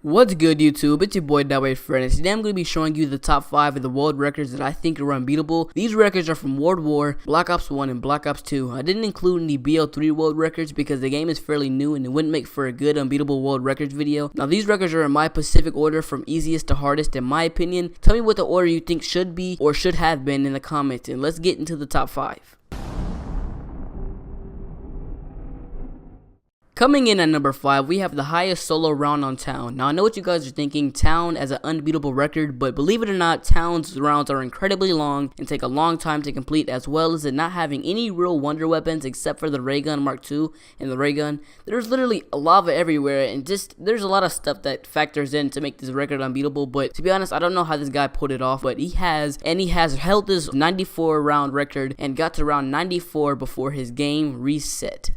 What's good, YouTube? It's your boy Pewdiepie, and today I'm going to be showing you the top 5 of the world records that I think are unbeatable. These records are from World War, Black Ops 1, and Black Ops 2. I didn't include any BO3 world records because the game is fairly new and it wouldn't make for a good unbeatable world records video. Now these records are in my specific order from easiest to hardest in my opinion. Tell me what the order you think should be or should have been in the comments, and let's get into the top 5. Coming in at number 5, we have the highest solo round on Town. Now I know what you guys are thinking, Town as an unbeatable record, but believe it or not, Town's rounds are incredibly long and take a long time to complete, as well as it not having any real wonder weapons except for the ray gun Mark II and the ray gun. There's literally lava everywhere, and there's a lot of stuff that factors in to make this record unbeatable, but to be honest, I don't know how this guy pulled it off, but he has held this 94 round record and got to round 94 before his game reset.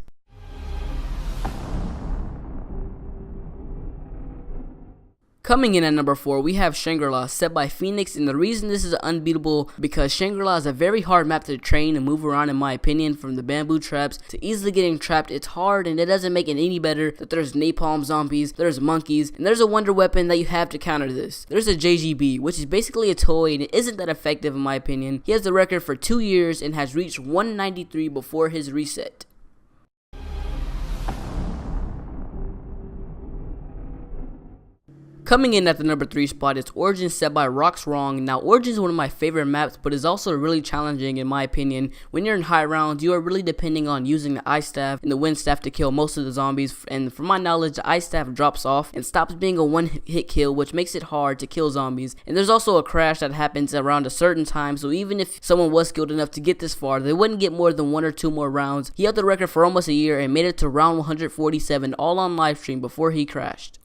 Coming in at number 4, we have Shangri-La, set by Phoenix, and the reason this is unbeatable because Shangri-La is a very hard map to train and move around in my opinion. From the bamboo traps to easily getting trapped, it's hard, and it doesn't make it any better that there's napalm zombies, there's monkeys, and there's a wonder weapon that you have to counter this. There's a JGB, which is basically a toy and it isn't that effective in my opinion. He has the record for 2 years and has reached 193 before his reset. Coming in at the number 3 spot is Origin, set by Roxwrong. Now Origin is one of my favorite maps, but is also really challenging in my opinion. When you're in high rounds, you are really depending on using the ice staff and the wind staff to kill most of the zombies, and from my knowledge the ice staff drops off and stops being a one hit kill, which makes it hard to kill zombies. And there's also a crash that happens around a certain time, so even if someone was skilled enough to get this far, they wouldn't get more than 1 or 2 more rounds. He held the record for almost a year and made it to round 147 all on livestream before he crashed.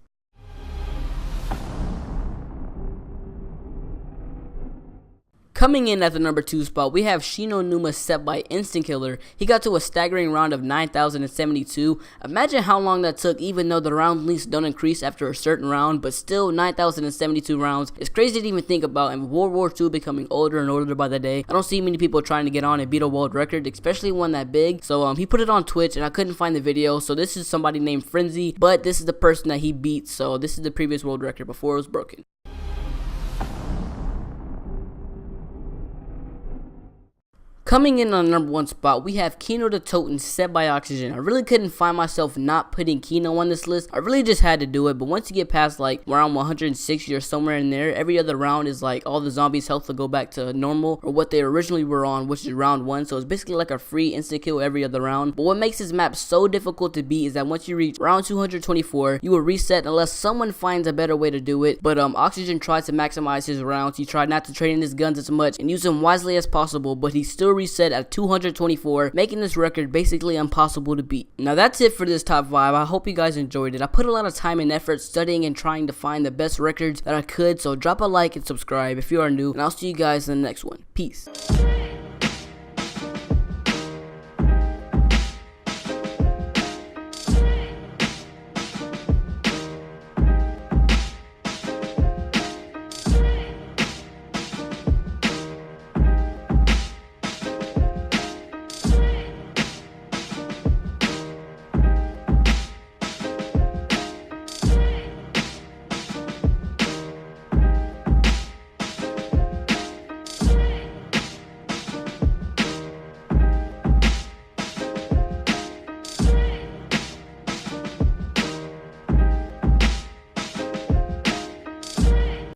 Coming in at the number 2 spot, we have Shino Numa, set by Instant Killer. He got to a staggering round of 9,072. Imagine how long that took, even though the round lengths don't increase after a certain round, but still 9,072 rounds. It's crazy to even think about, and with World War II becoming older and older by the day, I don't see many people trying to get on and beat a world record, especially one that big. So he put it on Twitch and I couldn't find the video, so this is somebody named Frenzy, but this is the person that he beat, so this is the previous world record before it was broken. Coming in on the number 1 spot, we have Kino the Totem, set by Oxygen. I really couldn't find myself not putting Kino on this list. I really just had to do it, but once you get past like round 160 or somewhere in there, every other round is like all the zombies' health will go back to normal or what they originally were on, which is round 1. So it's basically like a free instant kill every other round. But what makes this map so difficult to beat is that once you reach round 224, you will reset unless someone finds a better way to do it. But Oxygen tries to maximize his rounds. He tried not to train in his guns as much and use them wisely as possible, but he still reset at 224, making this record basically impossible to beat. Now that's it for this top 5. I hope you guys enjoyed it. I put a lot of time and effort studying and trying to find the best records that I could, so drop a like and subscribe if you are new, and I'll see you guys in the next one. Peace.